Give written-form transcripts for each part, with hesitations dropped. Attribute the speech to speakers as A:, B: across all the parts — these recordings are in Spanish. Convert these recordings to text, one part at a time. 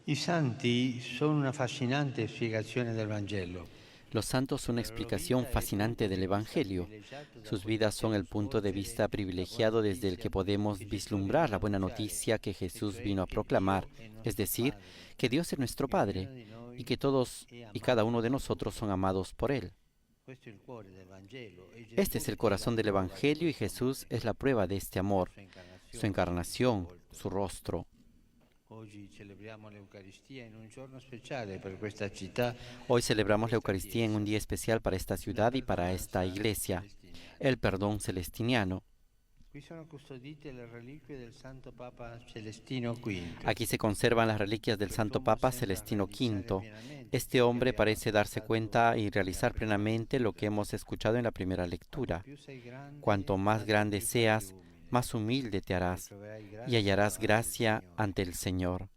A: I santi sono una fascinante spiegazione del Vangelo.
B: Los santos son una explicación fascinante del Evangelio. Sus vidas son el punto de vista privilegiado desde el que podemos vislumbrar la buena noticia que Jesús vino a proclamar, es decir, que Dios es nuestro Padre y que todos y cada uno de nosotros son amados por Él. Este es el corazón del Evangelio y Jesús es la prueba de este amor, su encarnación, su rostro.
A: Oggi celebriamo l'Eucaristia in un giorno speciale per questa città.
B: Hoy celebramos la Eucaristía en un día especial para esta ciudad y para esta iglesia, el perdón celestiniano.
A: Qui sono custodite le reliquie del Santo Papa Celestino V.
B: Aquí se conservan las reliquias del Santo Papa Celestino V. Este hombre parece darse cuenta y realizar plenamente lo que hemos escuchado en la primera lectura. Cuanto más grande seas, más humilde te harás y hallarás gracia ante el Señor.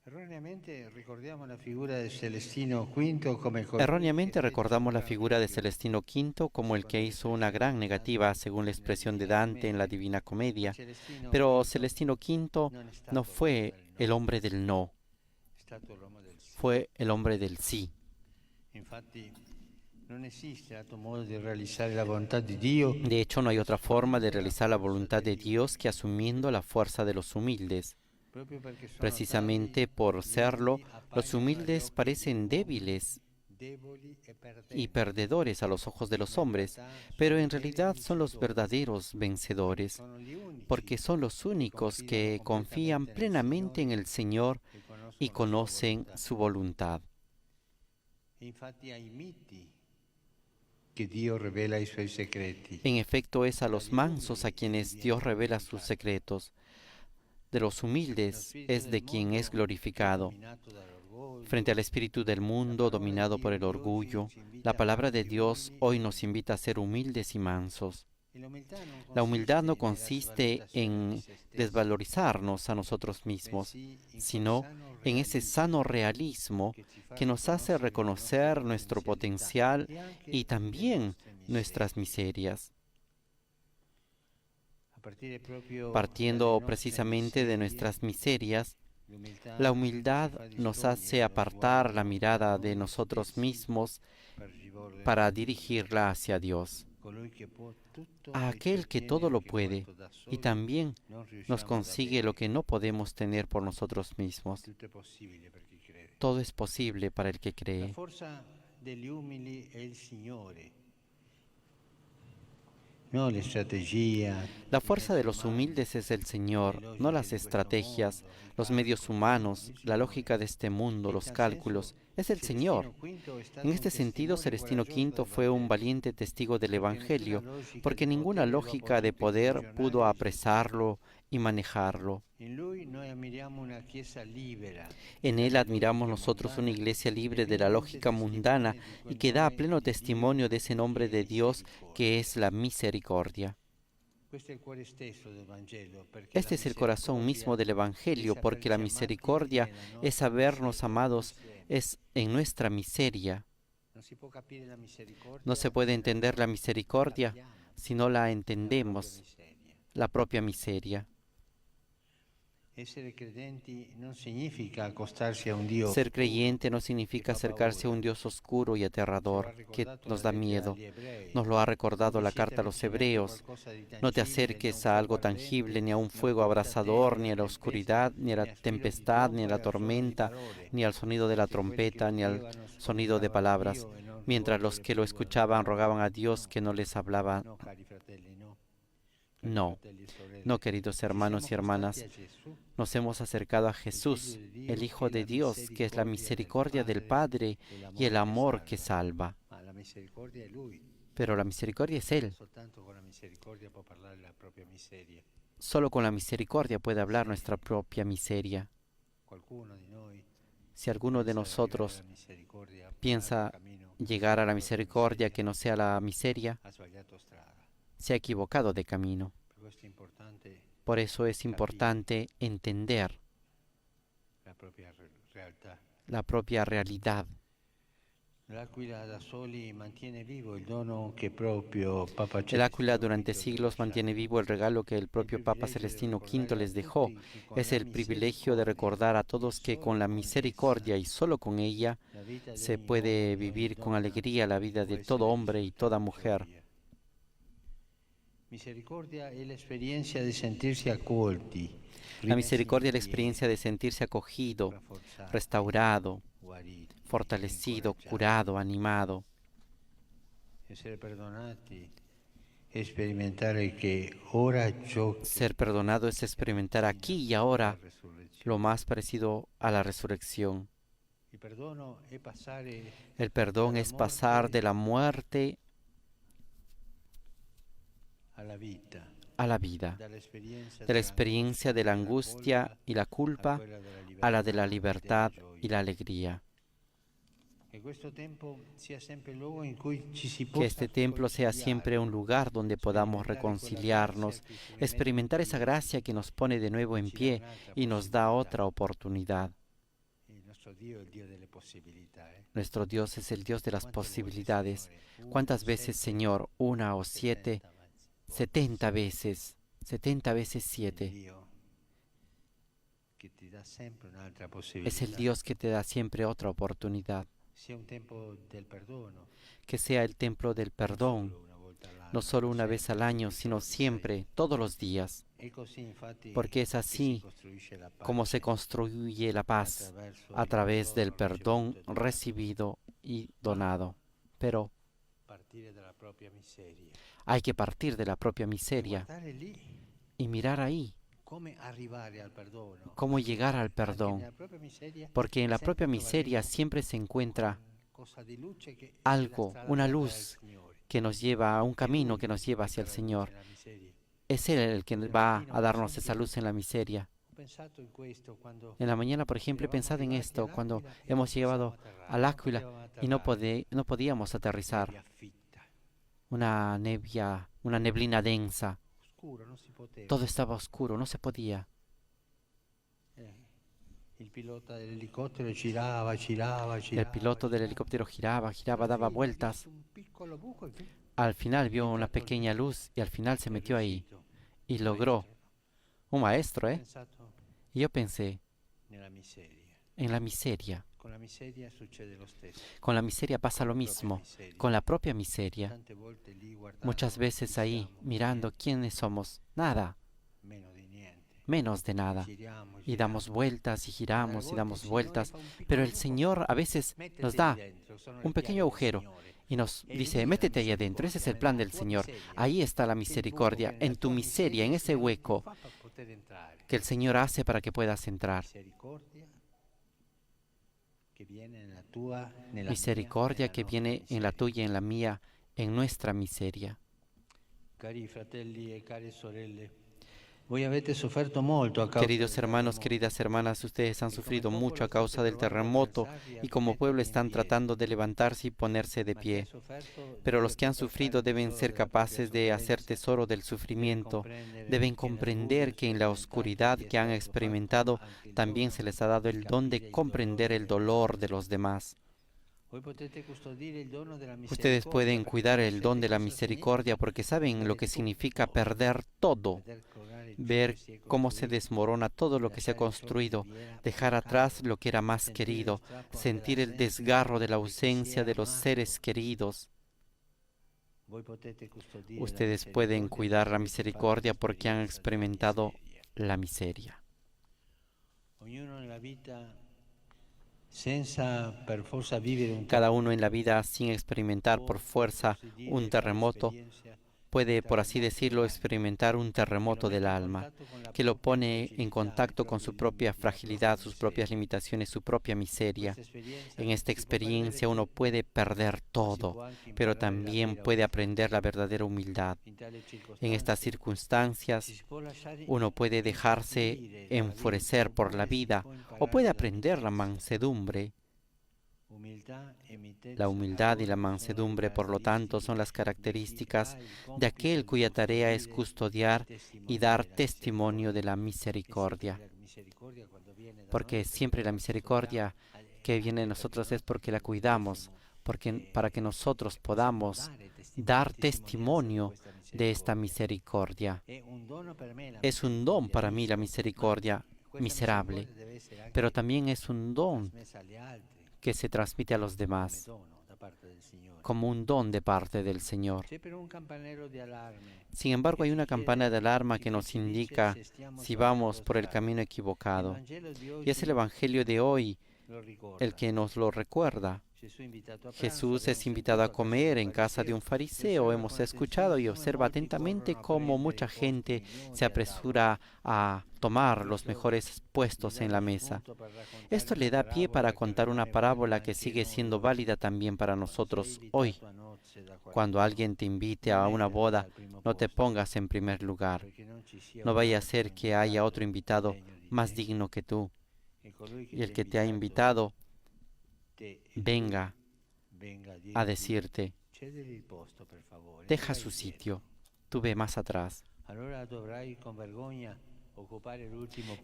A: Erróneamente recordamos la figura de Celestino V come
B: Erróneamente recordamos la figura de Celestino V como el que hizo una gran negativa, según la expresión de Dante en la Divina Comedia. Pero Celestino V no fue el hombre del no, fue el hombre del sí.
A: Infatti non esiste altro modo di realizzare la volontà di Dio
B: De hecho, no hay otra forma de realizar la voluntad de Dios que asumiendo la fuerza de los humildes.
A: proprio perché sono
B: Precisamente por serlo, los humildes parecen débiles
A: deboli e
B: y
A: perdenti.
B: perdedores a los ojos de los hombres, pero en realidad son los verdaderos vencedores,
A: Sono gli unici
B: porque son los únicos que confían plenamente en el Señor y conocen su voluntad.
A: Infatti ai miti che Dio rivela i suoi segreti.
B: En efecto, es a los mansos a quienes Dios revela sus secretos. De los humildes es de quien es glorificado.
A: Dominato dall'orgoglio,
B: Frente al espíritu del mundo dominado por el orgullo, la palabra de Dios hoy nos invita a ser humildes y mansos. La humildad no consiste en desvalorizarnos a nosotros mismos, sino en ese sano realismo que nos hace reconocer nuestro potencial y también nuestras miserias. Partiendo precisamente de nuestras miserias, la humildad nos hace apartar la mirada de nosotros mismos para dirigirla hacia Dios, a aquel que todo lo puede y también nos consigue lo que no podemos tener por nosotros mismos. Todo es posible para el que
A: La
B: cree.
A: forza degli umili è il Signore, no le strategie.
B: La fuerza de los humildes es el Señor, no las estrategias, los medios humanos, la lógica de este mundo, los cálculos. Es el Señor. En este sentido, Celestino V fue un valiente testigo del Evangelio, porque ninguna lógica de poder pudo apresarlo y manejarlo.
A: In lui noi ammiriamo una chiesa libera.
B: En él admiramos nosotros una iglesia libre de la lógica mundana y que da pleno testimonio de ese nombre de Dios que es la misericordia.
A: Questo è il cuore stesso del Vangelo, perché
B: Este es el corazón mismo del Evangelio, porque la misericordia es sabernos amados, es en nuestra miseria.
A: non si può capire la misericordia.
B: No se puede entender la misericordia si no la entendemos, la propia miseria.
A: Essere credenti non significa accostarsi a un Dio.
B: Ser creyente no significa acercarse a un Dios oscuro y aterrador que nos da miedo. Nos lo ha recordado la carta a los Hebreos. No te acerques a algo tangible, ni a un fuego abrasador, ni a la oscuridad, ni a la tempestad, ni a la tormenta, ni al sonido de la trompeta, ni al sonido de palabras. Mientras los que lo escuchaban rogaban a Dios que no les hablaba.
A: No, cari fratelli, no.
B: No, no, queridos hermanos y hermanas, nos hemos acercado a Jesús, el Hijo de Dios, que es la misericordia del Padre y el amor que salva.
A: Ma la misericordia è lui.
B: Pero la misericordia es Él.
A: Soltanto con la misericordia può parlare la propria miseria.
B: Solo con la misericordia puede hablar nuestra propia miseria.
A: Qualcuno di noi
B: Si alguno de
A: pensa di arrivare
B: nosotros
A: alla misericordia,
B: piensa
A: parlare il cammino,
B: llegar a la misericordia que no sea la miseria,
A: ha sbagliato strada.
B: se ha equivocado de camino.
A: Per questo è importante
B: Por eso es importante entender
A: la propria realtà.
B: la propia realidad. El áquila durante siglos mantiene vivo el regalo que el propio Papa Celestino V les dejó. Es el privilegio de recordar a todos que con la misericordia y solo con ella se puede vivir con alegría la vida de todo hombre y toda mujer. La misericordia es la experiencia de sentirse acogido, restaurado, fortalecido, curado, animado. Ser perdonado es experimentar aquí y ahora lo más parecido a la resurrección. El perdón es pasar de la muerte a la vida, de la experiencia de la angustia y la culpa a la de la libertad y la alegría. Que este templo sea siempre un lugar donde podamos reconciliarnos, experimentar esa gracia que nos pone de nuevo en pie y nos da otra oportunidad. Nuestro Dios es el Dios de las posibilidades. ¿Cuántas veces, Señor? 1 o 7, 70 veces 7. Es el Dios que te da siempre otra oportunidad. Que sea el templo del perdón, no solo una vez al año, sino siempre, todos los días. Porque es así como se construye la paz, a través del perdón recibido y donado. Pero hay que partir de la propia miseria y mirar ahí cómo llegar al perdón, porque en la propia miseria siempre se encuentra algo, una luz que nos lleva a un camino que nos lleva hacia el Señor. Es Él el que va a darnos esa luz en la miseria. En la mañana, por ejemplo, he pensado en esto cuando hemos llegado al Áquila y no podíamos aterrizar. Una neblina densa. Todo estaba oscuro, no se podía. El piloto del helicóptero giraba, daba vueltas. Al final vio una pequeña luz y al final se metió ahí y logró. Un maestro, ¿eh? Y yo pensé en la miseria. Con la miseria pasa lo mismo, con la propia miseria. Muchas veces ahí, mirando quiénes somos, nada, menos de nada. Y damos vueltas y giramos y damos vueltas, pero el Señor a veces nos da un pequeño agujero y nos dice, métete ahí adentro, ese es el plan del Señor. Ahí está la misericordia, en tu miseria, en ese hueco que el Señor hace para que puedas entrar. Misericordia que viene en la tuya y en la mía, en nuestra miseria. Queridos hermanos, queridas hermanas, ustedes han sufrido mucho a causa del terremoto y como pueblo están tratando de levantarse y ponerse de pie. Pero los que han sufrido deben ser capaces de hacer tesoro del sufrimiento, deben comprender que en la oscuridad que han experimentado también se les ha dado el don de comprender el dolor de los demás. Ustedes pueden cuidar el don de la misericordia porque saben lo que significa perder todo, ver cómo se desmorona todo lo que se ha construido, dejar atrás lo que era más querido, sentir el desgarro de la ausencia de los seres queridos. Ustedes pueden cuidar la misericordia porque han experimentado la miseria. Cada uno en la vida, sin experimentar por fuerza un terremoto, puede, por así decirlo, experimentar un terremoto del alma, que lo pone en contacto con su propia fragilidad, sus propias limitaciones, su propia miseria. En esta experiencia uno puede perder todo, pero también puede aprender la verdadera humildad. En estas circunstancias, uno puede dejarse enfurecer por la vida o puede aprender la mansedumbre. La humildad y la mansedumbre, por lo tanto, son las características de aquel cuya tarea es custodiar y dar testimonio de la misericordia. Porque siempre la misericordia que viene de nosotros es porque la cuidamos, para que nosotros podamos dar testimonio de esta misericordia. Es un don para mí la misericordia miserable, pero también es un don que se transmite a los demás como un don de parte del Señor. Sin embargo, hay una campana de alarma que nos indica si vamos por el camino equivocado. Y es el Evangelio de hoy el que nos lo recuerda. Jesús es invitado a comer en casa de un fariseo. Hemos escuchado y observa atentamente cómo mucha gente se apresura a tomar los mejores puestos en la mesa. Esto le da pie para contar una parábola que sigue siendo válida también para nosotros hoy. Cuando alguien te invite a una boda, no te pongas en primer lugar. No vaya a ser que haya otro invitado más digno que tú. Y el que te ha invitado venga a decirte: deja su sitio, tú ve más atrás.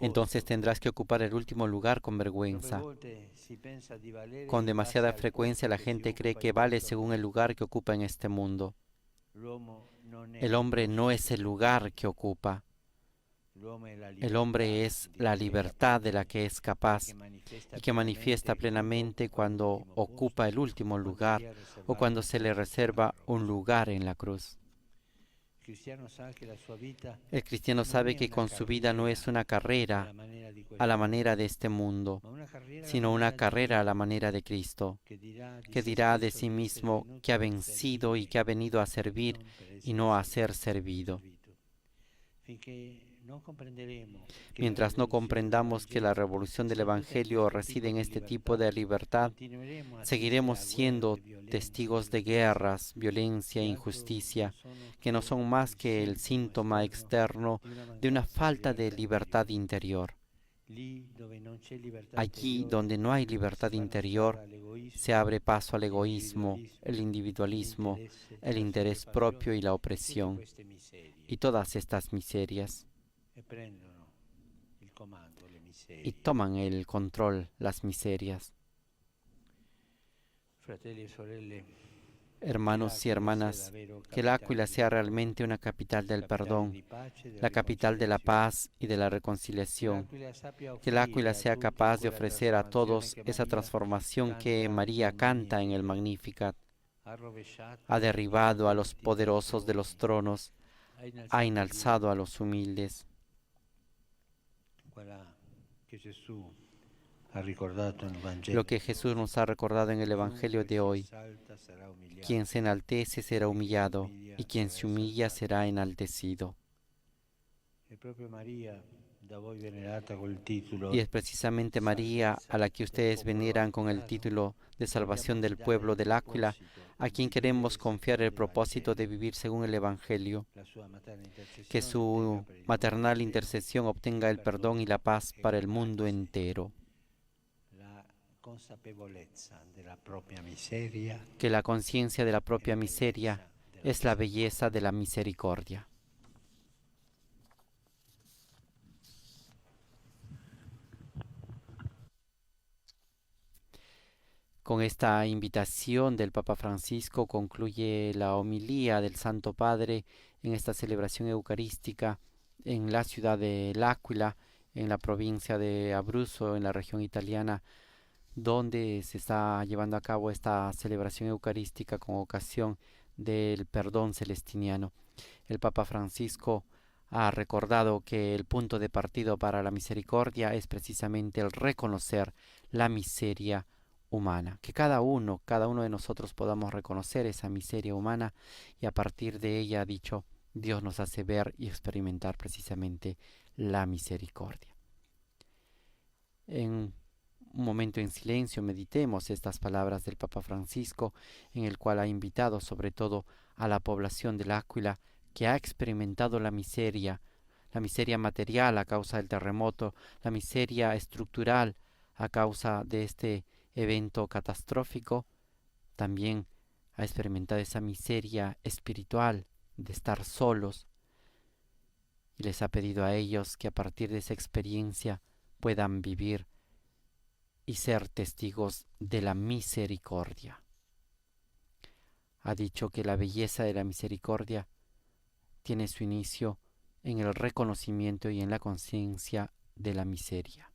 B: Entonces tendrás que ocupar el último lugar con vergüenza. Con demasiada frecuencia la gente cree que vale según el lugar que ocupa en este mundo. El hombre no es el lugar que ocupa. El hombre es la libertad de la que es capaz y que manifiesta plenamente cuando ocupa el último lugar o cuando se le reserva un lugar en la cruz. El cristiano sabe que con su vida no es una carrera a la manera de este mundo, sino una carrera a la manera de Cristo, que dirá de sí mismo que ha vencido y que ha venido a servir y no a ser servido. Mientras no comprendamos que la revolución del Evangelio reside en este tipo de libertad, seguiremos siendo testigos de guerras, violencia e injusticia, que no son más que el síntoma externo de una falta de libertad interior. Allí donde no hay libertad interior, se abre paso al egoísmo, el individualismo, el interés propio y la opresión, y todas estas miserias. Y toman el control las miserias. Hermanos y hermanas, que L'Aquila sea realmente una capital del perdón, la capital de la paz y de la reconciliación. Que L'Aquila sea capaz de ofrecer a todos esa transformación que María canta en el Magnificat. Ha derribado a los poderosos de los tronos, ha enalzado a los humildes. Lo que Jesús nos ha recordado en el Evangelio de hoy: quien se enaltece será humillado, y quien se humilla será enaltecido. Y es precisamente María a la que ustedes veneran con el título de salvación del pueblo de L'Aquila, a quien queremos confiar el propósito de vivir según el Evangelio. Que su maternal intercesión obtenga el perdón y la paz para el mundo entero. Que la conciencia de la propia miseria es la belleza de la misericordia. Con esta invitación del Papa Francisco concluye la homilía del Santo Padre en esta celebración eucarística en la ciudad de L'Aquila, en la provincia de Abruzzo, en la región italiana, donde se está llevando a cabo esta celebración eucarística con ocasión del perdón celestiniano. El Papa Francisco ha recordado que el punto de partida para la misericordia es precisamente el reconocer la miseria humana, que cada uno de nosotros podamos reconocer esa miseria humana, y a partir de ella, ha dicho, Dios nos hace ver y experimentar precisamente la misericordia. En un momento en silencio meditemos estas palabras del Papa Francisco, en el cual ha invitado sobre todo a la población de L'Aquila, que ha experimentado la miseria material a causa del terremoto, la miseria estructural a causa de este evento catastrófico. También ha experimentado esa miseria espiritual de estar solos, y les ha pedido a ellos que a partir de esa experiencia puedan vivir y ser testigos de la misericordia. ha dicho que la belleza de la misericordia tiene su inicio en el reconocimiento y en la conciencia de la miseria.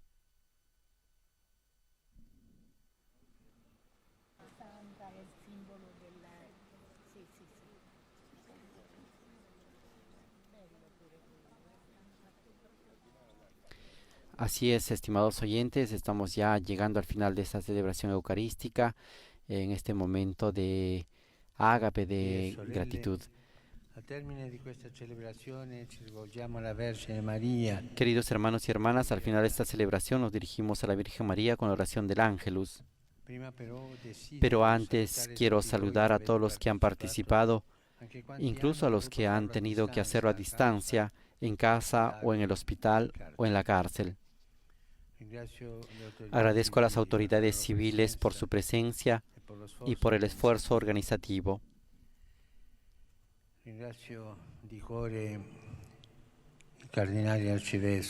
B: Así es, estimados oyentes, estamos ya llegando al final de esta celebración eucarística, en este momento de ágape, de gratitud. Queridos hermanos y hermanas, al final de esta celebración nos dirigimos a la Virgen María con la oración del Ángelus. Pero antes quiero saludar a todos los que han participado, incluso a los que han tenido que hacerlo a distancia, en casa o en el hospital o en la cárcel. Agradezco a las autoridades civiles por su presencia y por el esfuerzo organizativo.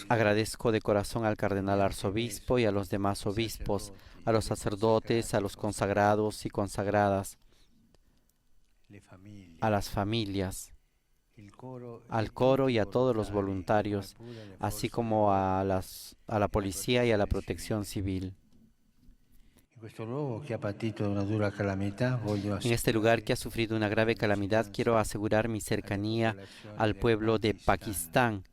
B: Agradezco de corazón al cardenal arzobispo y a los demás obispos, a los sacerdotes, a los consagrados y consagradas, a las familias, al coro y a todos los voluntarios, así como a la policía y a la protección civil. En este lugar que ha sufrido una grave calamidad, quiero asegurar mi cercanía al pueblo de Pakistán,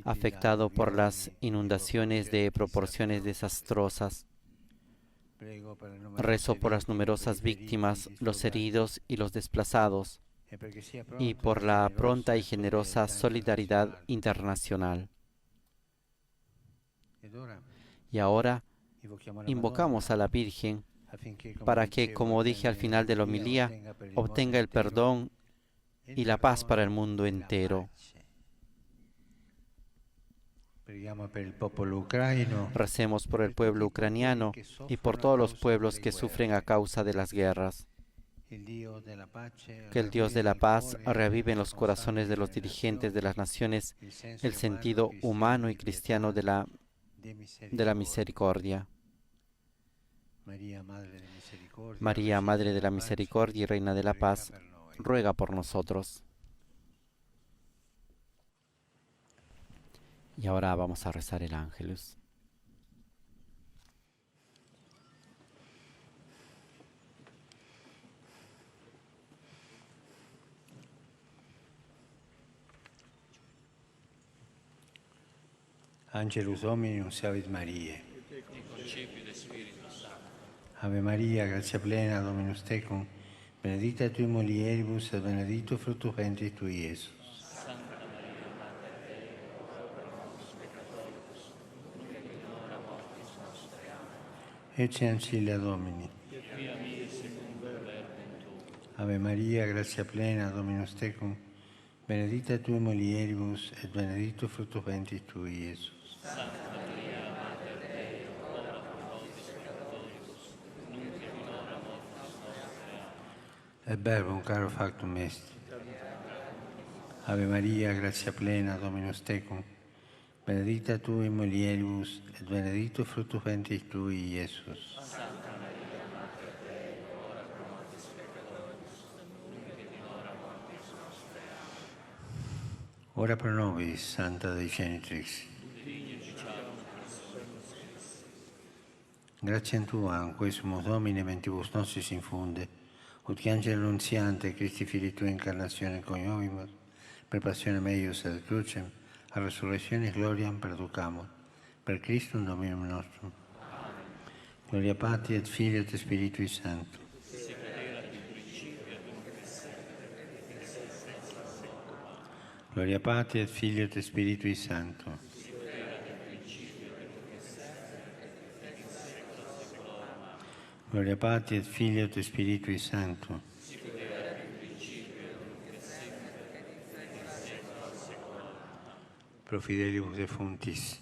B: afectado por las inundaciones de proporciones desastrosas. Rezo por las numerosas víctimas, los heridos y los desplazados, y por la pronta y generosa solidaridad internacional. Y ahora invocamos a la Virgen para que, como dije al final de la homilía, obtenga el perdón y la paz para el mundo entero. Recemos por el pueblo ucraniano y por todos los pueblos que sufren a causa de las guerras. Que el Dios de la paz reavive en los corazones de los dirigentes de las naciones el sentido humano y cristiano de la misericordia. María, Madre de la Misericordia y Reina de la Paz, ruega por nosotros. Y ahora vamos a rezar el Ángelus.
A: Angelus Domini, Salve Maria. Ave Maria, gratia plena, Dominus tecum, benedicta tui mulieribus et benedictus fructus ventris tui, Iesus. Ecce ancilla Domini. Ave Maria, gratia plena, Dominus tecum, benedicta tui mulieribus et benedictus fructus ventris tui, Iesus. Et verbum caro factum est. Ave Maria, gratia plena, Dominus tecum, benedicta tui in mulieribus, et benedictus fructus ventris tui, Iesus. Ora pro nobis, Santa Dei Genitrix. Gratiam Tua, quae sumus Domine, mentibus nostris infunde, ut che angelo annunziante, Christi Fili Tua incarnazione coniovimus, per passionem eius et crucem, a resurrectionis gloriam perducamur, per Christum Dominum nostrum. Gloria Patri et Filii et Spiritui Sancto. Gloria Patri et Filii et Spiritui Sancto. Gloria Patri et Filii et Spiritui Sancto. Pro fidelibus defunctis,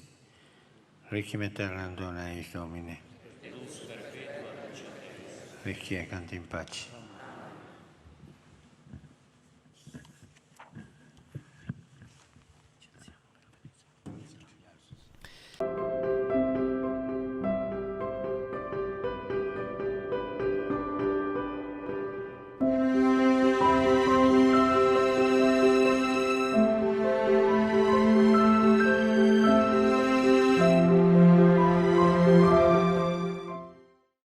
A: requiem aeternam dona eis Domine. Requiescant in pace.